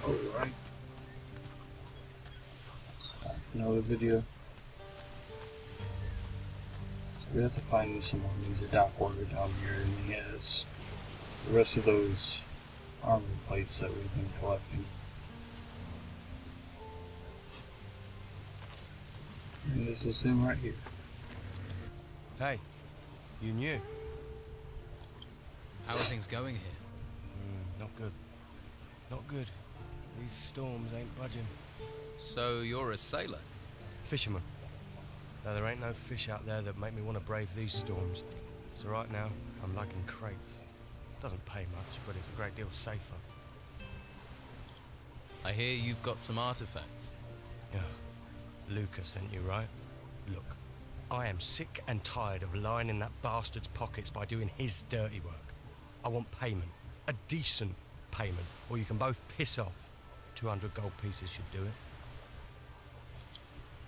Alright. Another video. So we have to find someone who needs a dock worker down here, and he has the rest of those armor plates that we've been collecting. And this is him right here. Hey, you knew. How are things going here? Not good. Not good. These storms ain't budging. So you're a sailor? Fisherman. Now there ain't no fish out there that make me want to brave these storms. So right now, I'm lugging crates. Doesn't pay much, but it's a great deal safer. I hear you've got some artifacts. Yeah. Lucas sent you, right? Look, I am sick and tired of lying in that bastard's pockets by doing his dirty work. I want payment. A decent payment. Or you can both piss off. 200 gold pieces should do it.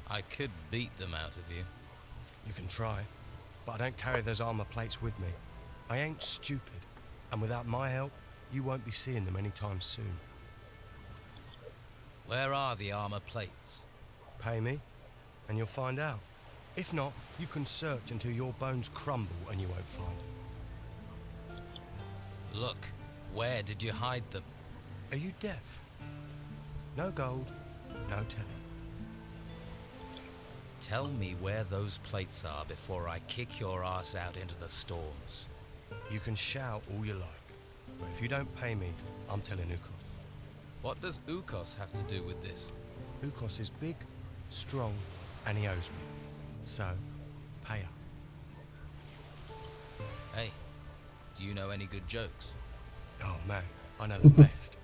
I could beat them out of you. You can try, but I don't carry those armor plates with me. I ain't stupid, and without my help, you won't be seeing them anytime soon. Where are the armor plates? Pay me, and you'll find out. If not, you can search until your bones crumble and you won't find them. Look, where did you hide them? Are you deaf? No gold, no telling. Tell me where those plates are before I kick your ass out into the storms. You can shout all you like, but if you don't pay me, I'm telling Ukos. What does Ukos have to do with this? Ukos is big, strong, and he owes me. So, pay up. Hey, do you know any good jokes? Oh man, I know the best.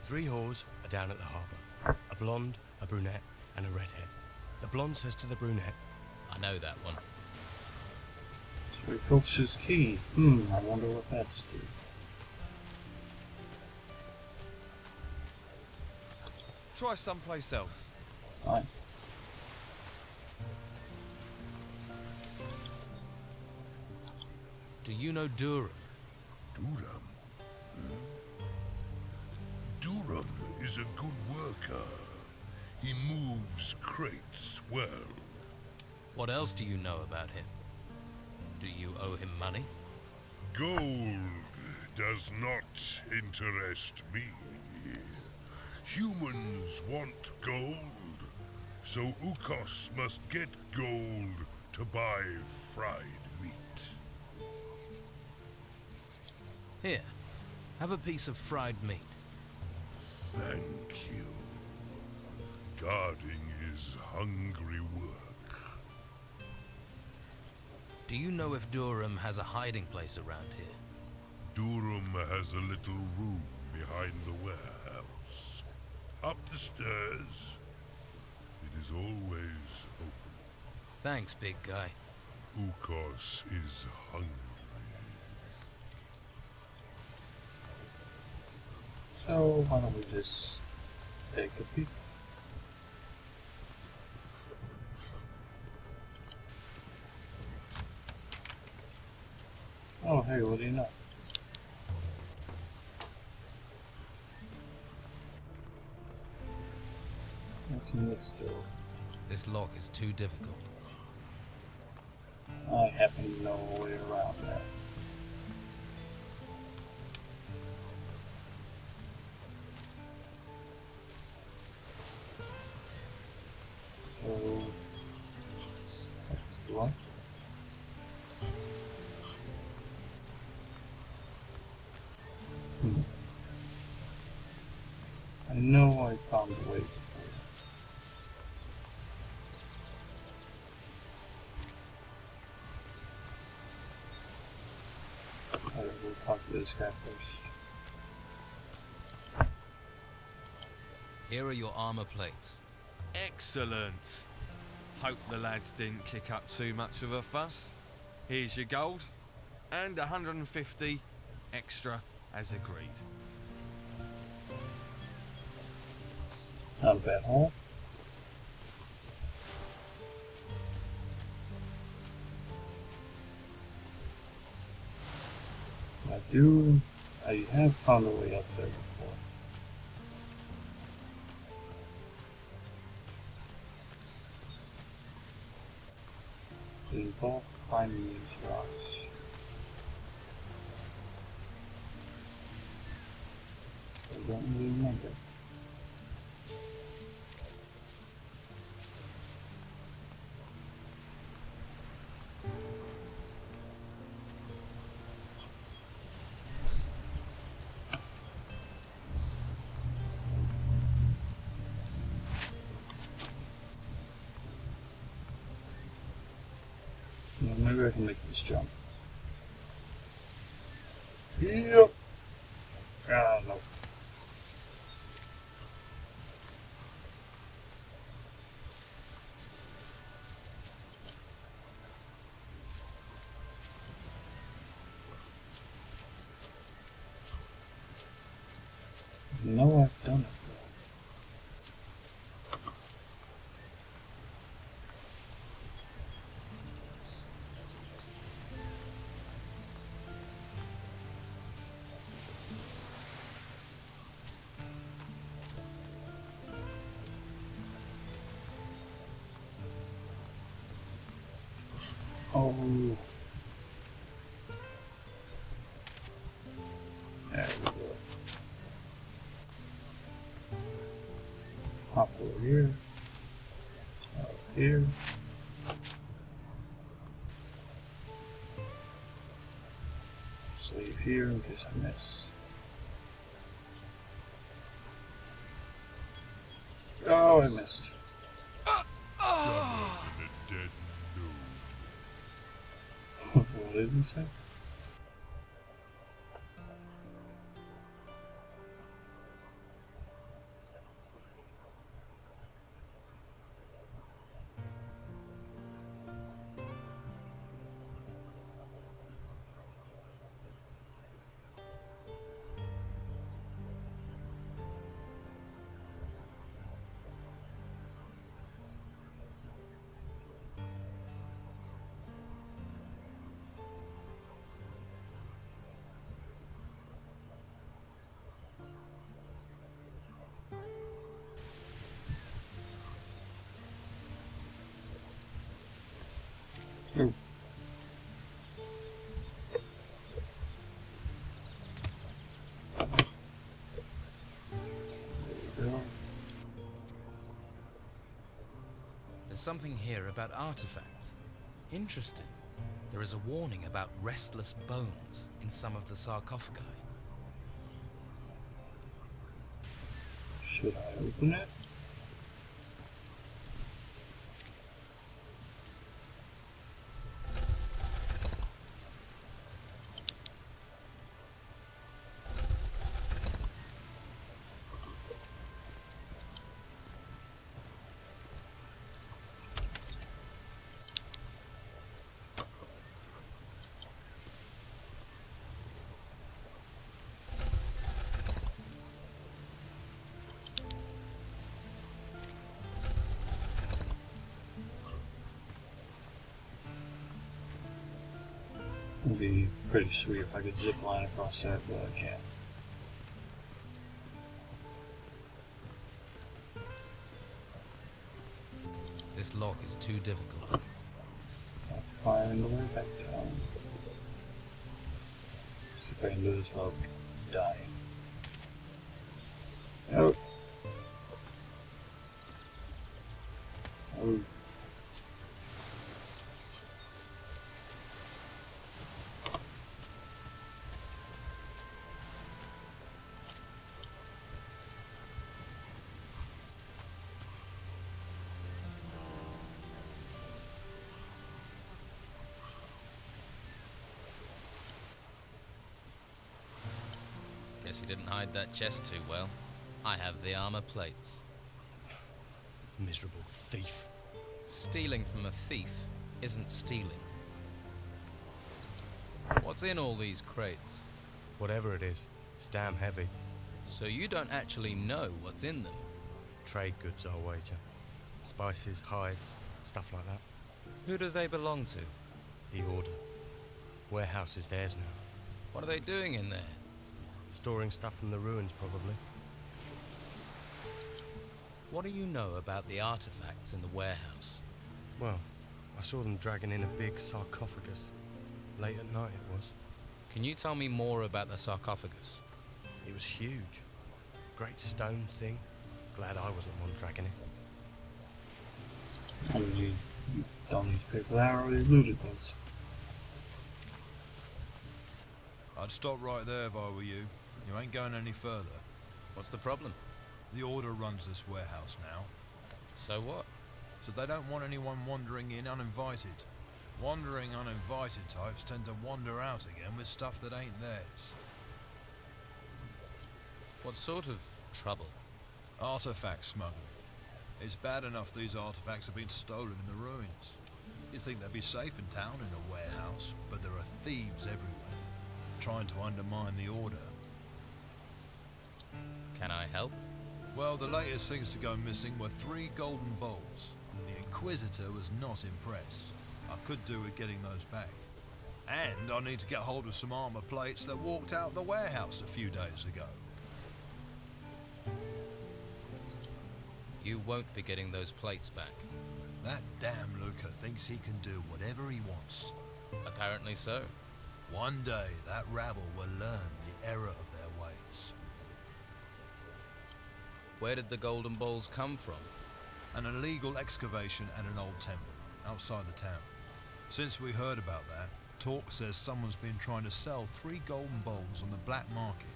3 whores are down at the harbour. A blonde, a brunette, and a redhead. The blonde says to the brunette, I know that one. So he filched his key. I wonder what that's to. Try someplace else. Fine. Do you know Durham? Durham? Durham is a good worker. He moves crates well. What else do you know about him? Do you owe him money? Gold does not interest me. Humans want gold, so Ukos must get gold to buy fried meat. Here, have a piece of fried meat. Thank you. Guarding is hungry work. Do you know if Durham has a hiding place around here? Durham has a little room behind the warehouse. Up the stairs. It is always open. Thanks, big guy. Ukos is hungry. So why don't we just take a peek? Oh hey, what do you know? What's in this door? This lock is too difficult. I happen to know a way around that. So that's the one. I know I found a way before. Alright, we'll talk to this guy first. Here are your armor plates. Excellent. Hope the lads didn't kick up too much of a fuss. Here's your gold, and 150 extra as agreed. Not a bad haul. I have found a way up there before. Didn't fall behind these rocks. I don't really remember. Well, maybe I can make this jump. Yep. Ah, no. No, I've done it. Oh. There we go. Hop over here. Over here. Just leave here in case I miss. Oh, I missed. In a dead no. What did he say? Oh. There we go. There's something here about artifacts. Interesting. There is a warning about restless bones in some of the sarcophagi. Should I open it? It'd be pretty sweet if I could zip line across that, but I can't. This lock is too difficult. I have to find the way back down. See if I can do this without dying. Nope. Oh. Guess you didn't hide that chest too well. I have the armor plates. Miserable thief. Stealing from a thief isn't stealing. What's in all these crates? Whatever it is, it's damn heavy. So you don't actually know what's in them? Trade goods, I'll wager. Spices, hides, stuff like that. Who do they belong to? The Order. Warehouse is theirs now. What are they doing in there? Storing stuff from the ruins, probably. What do you know about the artifacts in the warehouse? Well, I saw them dragging in a big sarcophagus. Late at night it was. Can you tell me more about the sarcophagus? It was huge. Great stone thing. Glad I wasn't one dragging it. I mean, you don't need to pay for that. I already looted those. I'd stop right there if I were you. You ain't going any further. What's the problem? The Order runs this warehouse now, So what? so they don't want anyone wandering in uninvited. Wandering uninvited types tend to wander out again with stuff that ain't theirs. What sort of trouble? Artifact smuggling. It's bad enough these artifacts have been stolen in the ruins. You'd think they'd be safe in town in a warehouse, but there are thieves everywhere, trying to undermine the Order. Can I help? Well, the latest things to go missing were 3 golden bowls. The Inquisitor was not impressed. I could do with getting those back. And I need to get hold of some armor plates that walked out the warehouse a few days ago. You won't be getting those plates back. That damn Luca thinks he can do whatever he wants. Apparently so. One day, that rabble will learn the error of their ways. Where did the golden balls come from? An illegal excavation at an old temple, outside the town. Since we heard about that, talk says someone's been trying to sell 3 golden bowls on the black market.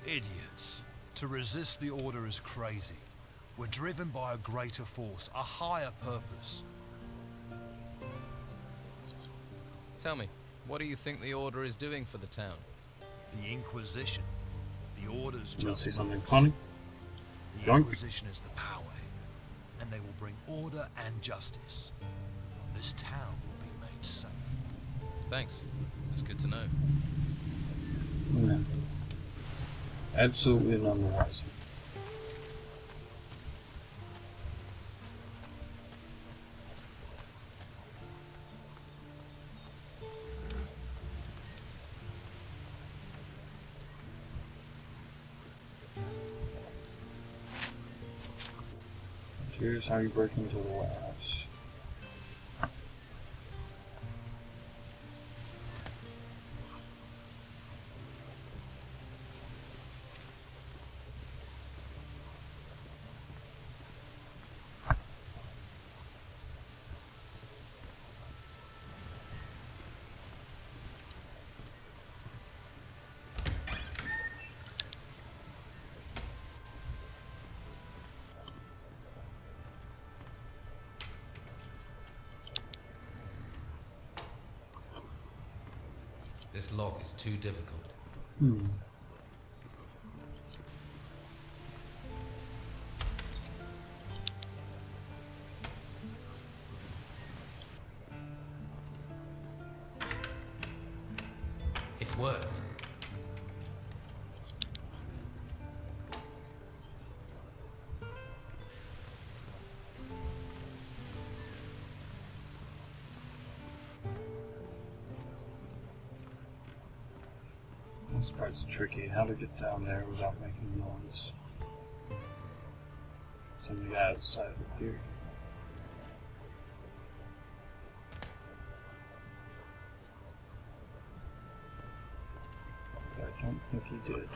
Idiots. To resist the Order is crazy. We're driven by a greater force, a higher purpose. Tell me, what do you think the Order is doing for the town? The Inquisition. The Order's You want just to see something funny? The Yoink. Inquisition is the power, and they will bring order and justice. This town will be made safe. Thanks. That's good to know. No. Absolutely none the wiser. Here's how you break into the warehouse. This lock is too difficult. It worked. This part's tricky. How to get down there without making noise. Something outside of here. But I don't think he did.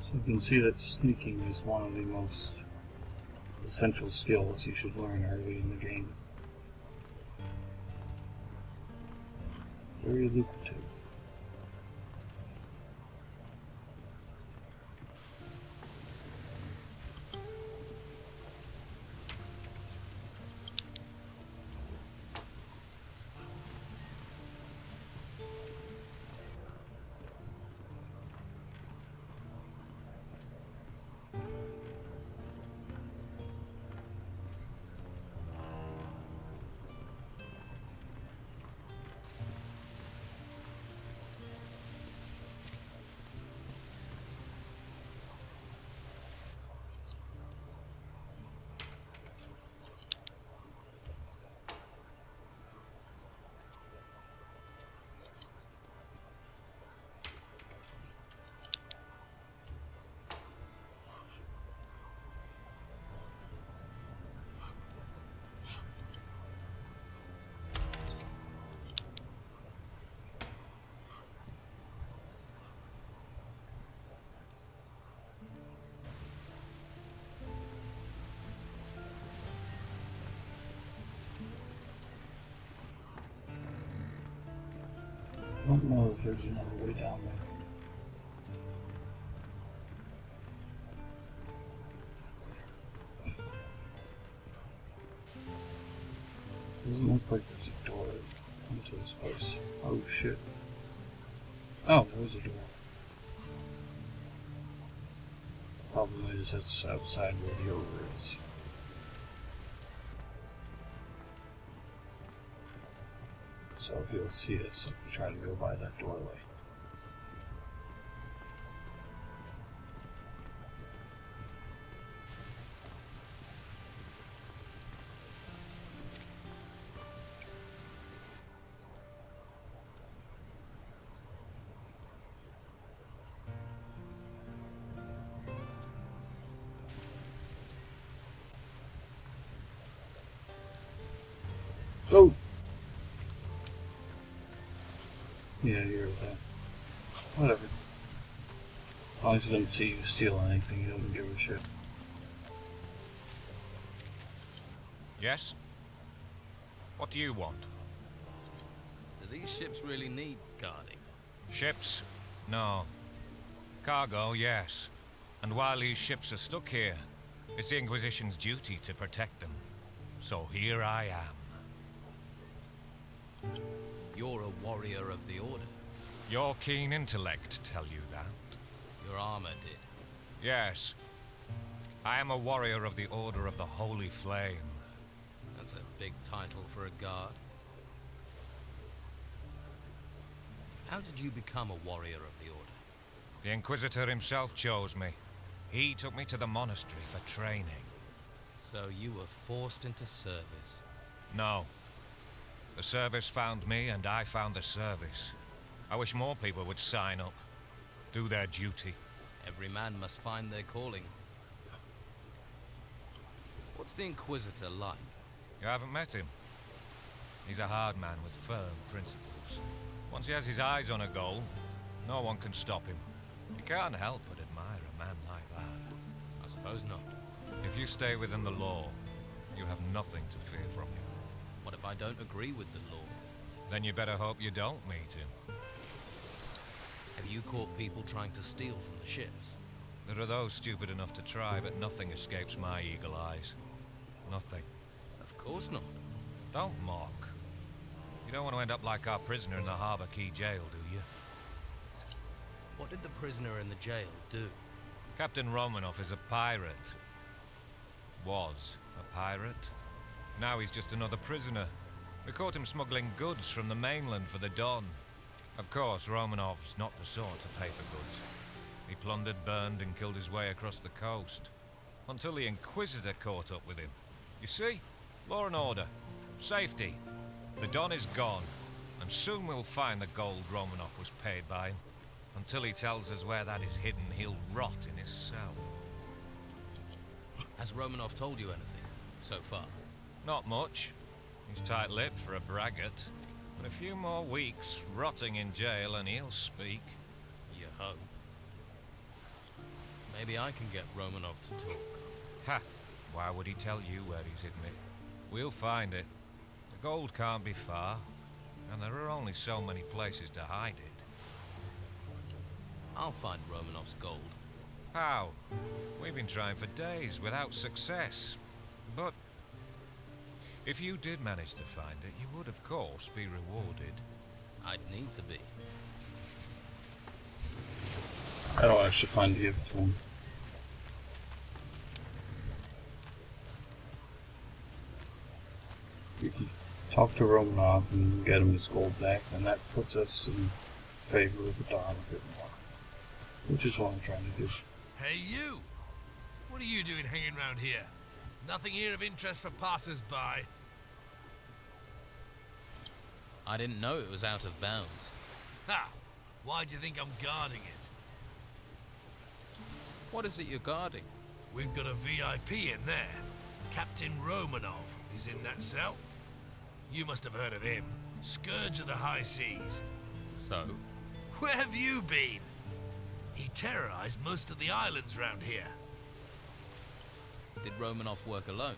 So you can see that sneaking is one of the most essential skills you should learn early in the game. Very lucrative. I don't know if there's another way down there. Doesn't look like there's a door into this place. Oh shit. Oh, there was a door. Problem is, it's outside where the over is. So he'll see us if we try to go by that doorway. Oh! Yeah, you're that. Whatever. As long as he doesn't see you steal anything, he doesn't give a shit. Yes? What do you want? Do these ships really need guarding? Ships? No. Cargo, yes. And while these ships are stuck here, it's the Inquisition's duty to protect them. So here I am. You're a warrior of the Order. Your keen intellect tell you that? Your armor did. Yes. I am a warrior of the Order of the Holy Flame. That's a big title for a guard. How did you become a warrior of the Order? The Inquisitor himself chose me. He took me to the monastery for training. So you were forced into service? No. The service found me, and I found the service. I wish more people would sign up. Do their duty. Every man must find their calling. What's the Inquisitor like? You haven't met him? He's a hard man with firm principles. Once he has his eyes on a goal, no one can stop him. You can't help but admire a man like that. I suppose not. If you stay within the law, you have nothing to fear from him. What if I don't agree with the law? Then you better hope you don't meet him. Have you caught people trying to steal from the ships? There are those stupid enough to try, but nothing escapes my eagle eyes. Nothing. Of course not. Don't mock. You don't want to end up like our prisoner in the Harbour Key jail, do you? What did the prisoner in the jail do? Captain Romanov is a pirate. Was a pirate. Now he's just another prisoner. We caught him smuggling goods from the mainland for the Don. Of course, Romanov's not the sort to pay for goods. He plundered, burned, and killed his way across the coast. Until the Inquisitor caught up with him. You see? Law and order. Safety. The Don is gone, and soon we'll find the gold Romanov was paid by him. Until he tells us where that is hidden, he'll rot in his cell. Has Romanov told you anything, so far? Not much. He's tight-lipped for a braggart. But a few more weeks, rotting in jail, and he'll speak. You hope. Maybe I can get Romanov to talk. Ha! Why would he tell you where he's hidden it? We'll find it. The gold can't be far, and there are only so many places to hide it. I'll find Romanov's gold. How? We've been trying for days without success. But if you did manage to find it, you would, of course, be rewarded. I'd need to be. I don't actually find the gift to him. We can talk to Romanov and get him his gold back, and that puts us in favor of the Don a bit more. Which is what I'm trying to do. Hey you! What are you doing hanging around here? Nothing here of interest for passers-by. I didn't know it was out of bounds. Ha! Why do you think I'm guarding it? What is it you're guarding? We've got a VIP in there. Captain Romanov is in that cell. You must have heard of him. Scourge of the high seas. So? Where have you been? He terrorized most of the islands round here. Did Romanov work alone?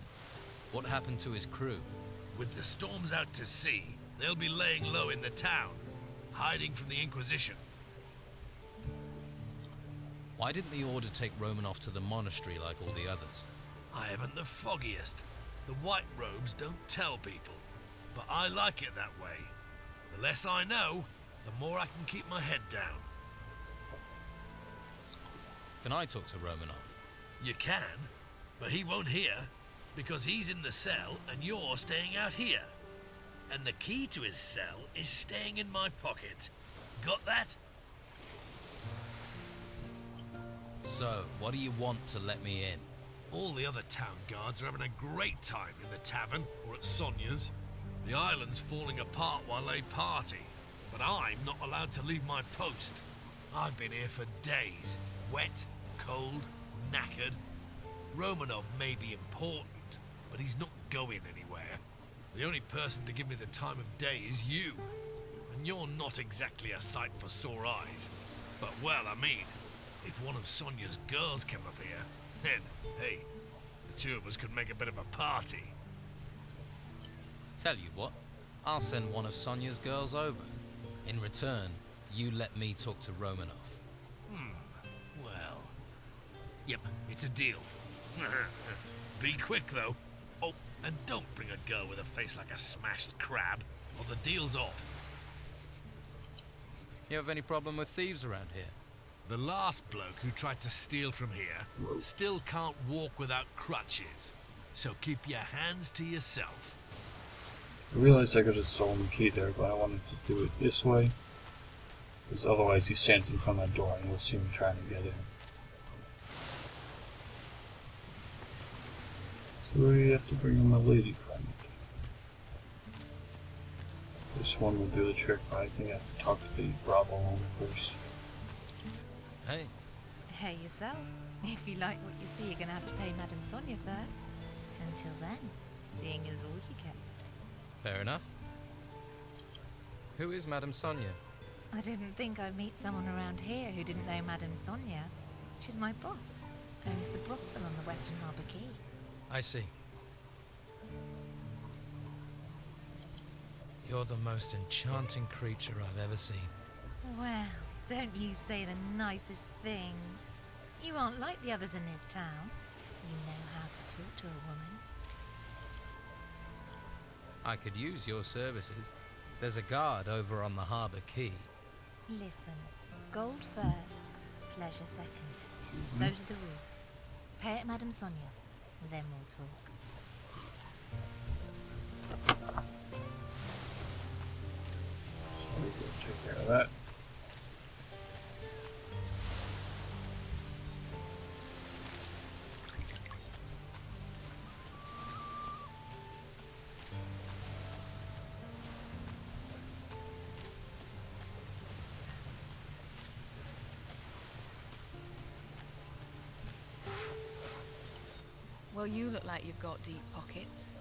What happened to his crew? With the storms out to sea, they'll be laying low in the town. hiding from the Inquisition. Why didn't the Order take Romanov to the monastery like all the others? I haven't the foggiest. The white robes don't tell people, but I like it that way. The less I know, the more I can keep my head down. Can I talk to Romanov? You can, but he won't hear, because he's in the cell and you're staying out here. And the key to his cell is staying in my pocket. Got that? So, what do you want to let me in? All the other town guards are having a great time in the tavern or at Sonia's. The island's falling apart while they party, but I'm not allowed to leave my post. I've been here for days, wet, cold, knackered. Romanov may be important, but he's not going anywhere. The only person to give me the time of day is you, and you're not exactly a sight for sore eyes. But well, I mean, if one of Sonia's girls came up here, then, hey, the two of us could make a bit of a party. Tell you what, I'll send one of Sonia's girls over. In return, you let me talk to Romanov. Well... Yep, it's a deal. Be quick, though. Oh, and don't bring a girl with a face like a smashed crab, or the deal's off. You have any problem with thieves around here? The last bloke who tried to steal from here still can't walk without crutches. So keep your hands to yourself. I realized I could have stolen the key there, but I wanted to do it this way. Because otherwise he stands in front of that door and you'll see me trying to get in. So we have to bring in my lady friend. This one will do the trick, but I think I have to talk to the Bravo owner first. Hey. Hey yourself. If you like what you see, you're gonna have to pay Madame Sonia first. Until then, seeing is all you get. Fair enough. Who is Madame Sonia? I didn't think I'd meet someone around here who didn't know Madame Sonia. She's my boss. Owns the brothel on the Western Harbour Quay. I see. You're the most enchanting creature I've ever seen. Well, don't you say the nicest things. You aren't like the others in this town. You know how to talk to a woman. I could use your services. There's a guard over on the harbour quay. Listen, gold first, pleasure second. Those are the rules. Pay at Madame Sonia's, then we'll talk. So we can take care of that. Well, you look like you've got deep pockets.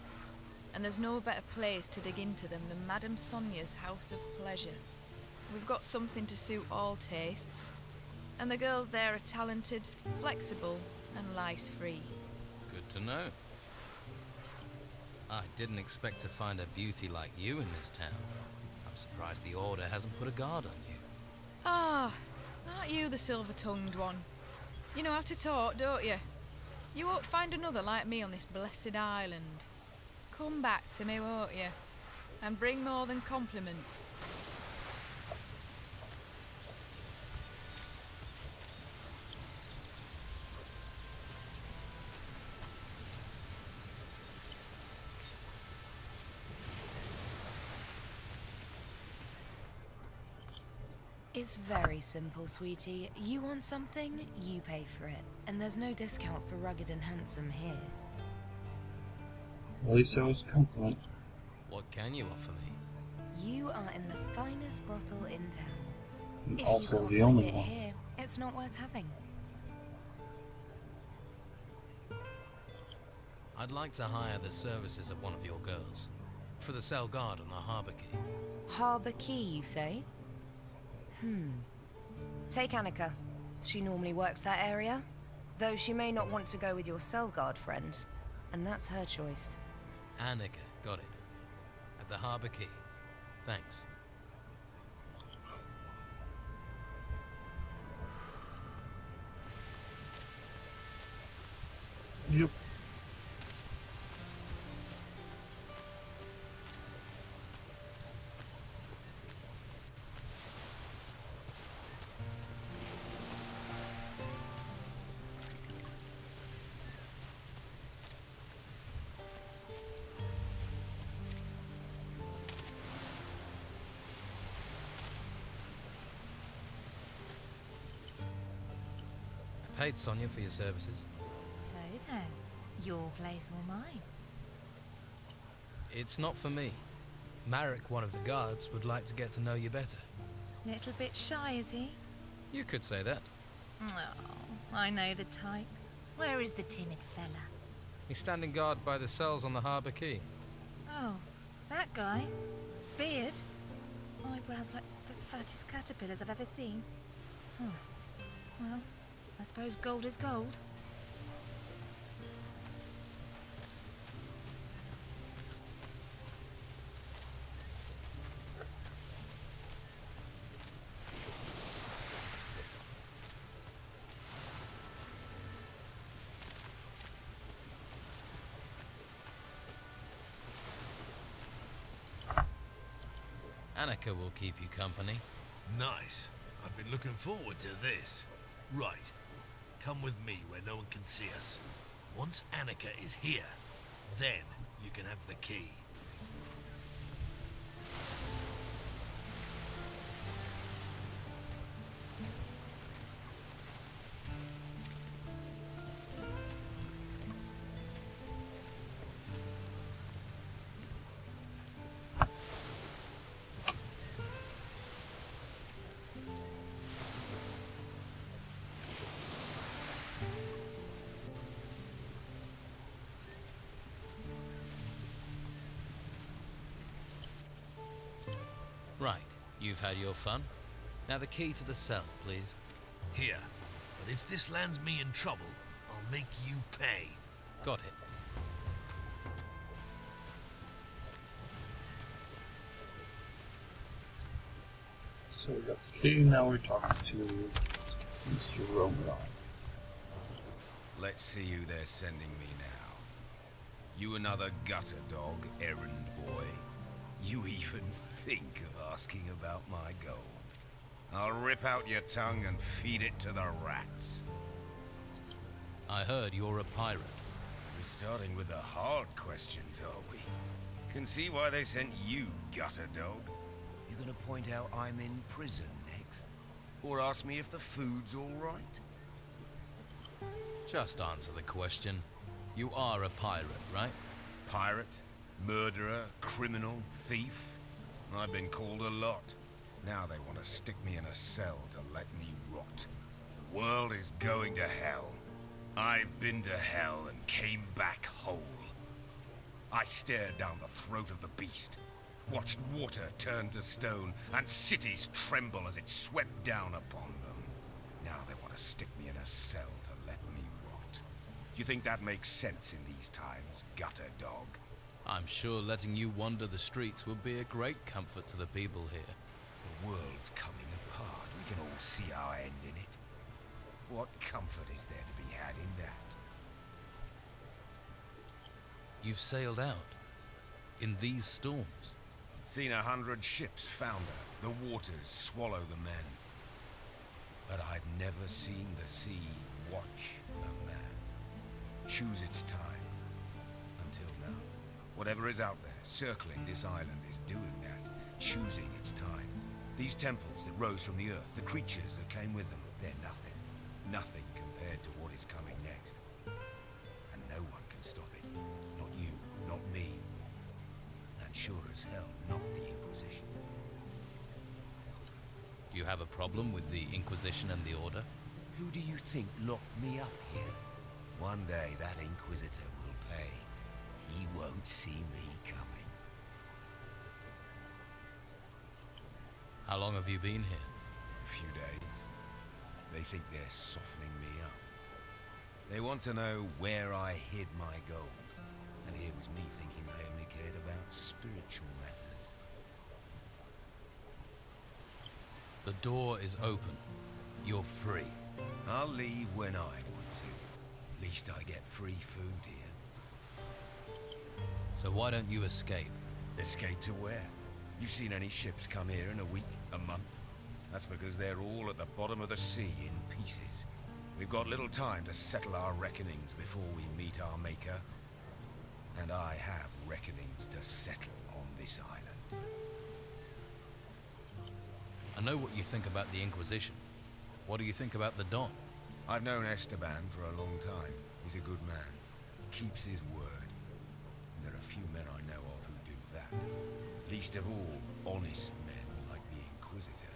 And there's no better place to dig into them than Madame Sonia's House of Pleasure. We've got something to suit all tastes. And the girls there are talented, flexible, and lice-free. Good to know. I didn't expect to find a beauty like you in this town. I'm surprised the Order hasn't put a guard on you. Ah, aren't you the silver-tongued one? You know how to talk, don't you? You won't find another like me on this blessed island. Come back to me, won't you? And bring more than compliments. It's very simple, sweetie. You want something, you pay for it. And there's no discount for rugged and handsome here. At least that was a compliment. What can you offer me? You are in the finest brothel in town. And If also you can't the find only it one. here, it's not worth having. I'd like to hire the services of one of your girls. For the cell guard on the harbour quay. Harbour Quay, you say? Take Annika. She normally works that area. Though she may not want to go with your cell guard friend. And that's her choice. Annika, got it. At the harbour quay. Thanks. Yep. Paid Sonia for your services. So then, your place or mine? It's not for me. Marek, one of the guards, would like to get to know you better. Little bit shy, is he? You could say that. Oh, I know the type. Where is the timid fella? He's standing guard by the cells on the harbour quay. Oh, that guy? Beard? Eyebrows like the fattest caterpillars I've ever seen. Oh, well, I suppose gold is gold. Annika will keep you company. Nice. I've been looking forward to this. Right. Come with me where no one can see us. Once Annika is here, then you can have the key. Right, you've had your fun. Now the key to the cell, please. Here. But if this lands me in trouble, I'll make you pay. Got it. So we got the key, now we're talking to Mr. Romanov. Let's see who they're sending me now. You another gutter dog, errand boy. You even think of asking about my gold. I'll rip out your tongue and feed it to the rats. I heard you're a pirate. We're starting with the hard questions, are we? Can see why they sent you, gutter dog. You gonna point out I'm in prison next? Or ask me if the food's all right? Just answer the question. You are a pirate, right? Pirate? Murderer? Criminal? Thief? I've been called a lot. Now they want to stick me in a cell to let me rot. The world is going to hell. I've been to hell and came back whole. I stared down the throat of the beast, watched water turn to stone, and cities tremble as it swept down upon them. Now they want to stick me in a cell to let me rot. You think that makes sense in these times, gutter dog? I'm sure letting you wander the streets would be a great comfort to the people here. The world's coming apart. We can all see our end in it. What comfort is there to be had in that? You've sailed out. In these storms. Seen 100 ships founder. The waters swallow the men. But I've never seen the sea watch a man. Choose its time. Until now. Whatever is out there, circling this island, is doing that. Choosing its time. These temples that rose from the earth, the creatures that came with them, they're nothing. Nothing compared to what is coming next. And no one can stop it. Not you, not me. And sure as hell, not the Inquisition. Do you have a problem with the Inquisition and the Order? Who do you think locked me up here? One day that Inquisitor will pay. He won't see me coming. How long have you been here? A few days. They think they're softening me up. They want to know where I hid my gold. And here was me thinking they only cared about spiritual matters. The door is open. You're free. I'll leave when I want to. At least I get free food here. So why don't you escape? Escape to where? You seen any ships come here in a week, a month? That's because they're all at the bottom of the sea in pieces. We've got little time to settle our reckonings before we meet our maker. And I have reckonings to settle on this island. I know what you think about the Inquisition. What do you think about the Don? I've known Esteban for a long time. He's a good man. Keeps his word. And there are few men I know of who do that. Least of all, honest men like the Inquisitor.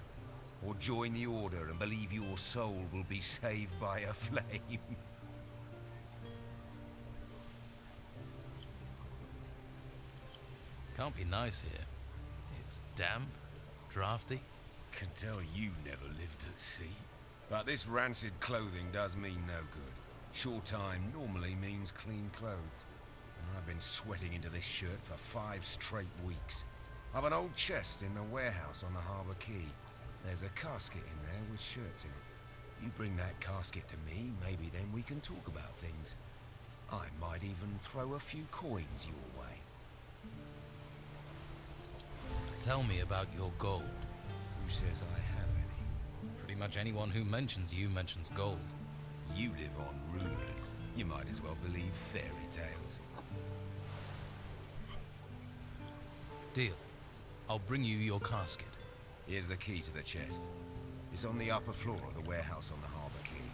Or join the Order and believe your soul will be saved by a flame. Can't be nice here. It's damp, drafty. Can tell you never lived at sea. But this rancid clothing does mean no good. Short time normally means clean clothes. And I've been sweating into this shirt for 5 straight weeks. I've an old chest in the warehouse on the harbour quay. There's a casket in there with shirts in it. You bring that casket to me, maybe then we can talk about things. I might even throw a few coins your way. Tell me about your gold. Who says I have any? Pretty much anyone who mentions you mentions gold. You live on rumors. You might as well believe fairy tales. Deal. I'll bring you your casket. Here's the key to the chest. It's on the upper floor of the warehouse on the harbour quay.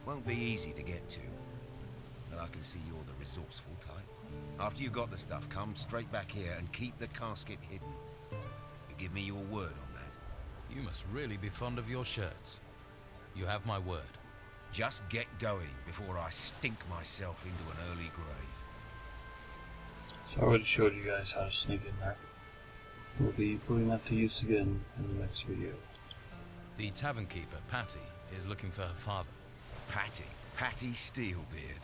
Won't be easy to get to, but I can see you're the resourceful type. After you got the stuff, come straight back here and keep the casket hidden. You give me your word on that. You must really be fond of your shirts. You have my word. Just get going before I stink myself into an early grave. So I already showed you guys how to sneak in there. We'll be putting that to use again in the next video. The tavern keeper, Patty, is looking for her father. Patty Steelbeard.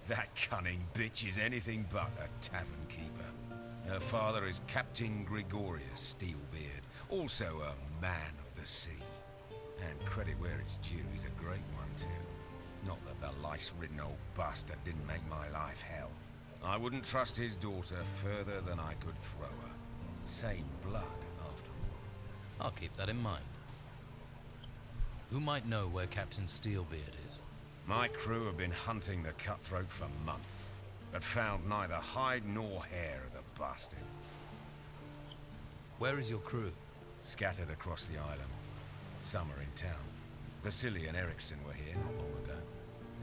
That cunning bitch is anything but a tavern keeper. Her father is Captain Gregorius Steelbeard, also a man of the sea. And credit where it's due, he's a great one too. Not that the lice-ridden old bastard didn't make my life hell. I wouldn't trust his daughter further than I could throw her. Same blood, after all. I'll keep that in mind. Who might know where Captain Steelbeard is? My crew have been hunting the cutthroat for months, but found neither hide nor hair of the bastard. Where is your crew? Scattered across the island. Some are in town. Vasily and Erickson were here not long ago.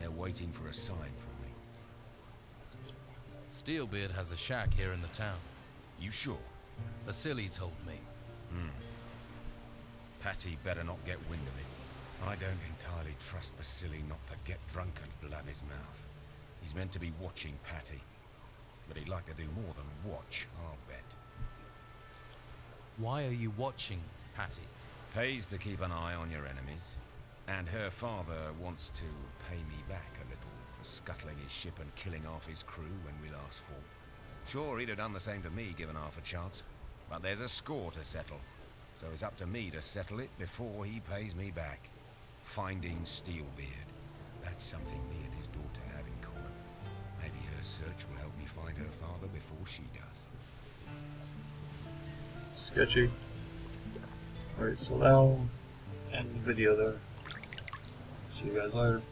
They're waiting for a sign from me. Steelbeard has a shack here in the town. You sure? Vasily told me. Patty better not get wind of it. I don't entirely trust Vasily not to get drunk and blab his mouth. He's meant to be watching Patty. But he'd like to do more than watch, I'll bet. Why are you watching Patty? Pays to keep an eye on your enemies. And her father wants to pay me back a little for scuttling his ship and killing half his crew when we last fought. Sure, he'd have done the same to me given half a chance. But there's a score to settle. So it's up to me to settle it before he pays me back. Finding Steelbeard. That's something me and his daughter have in common. Maybe her search will help me find her father before she does. Sketchy. Alright, so now end the video there. See you guys later.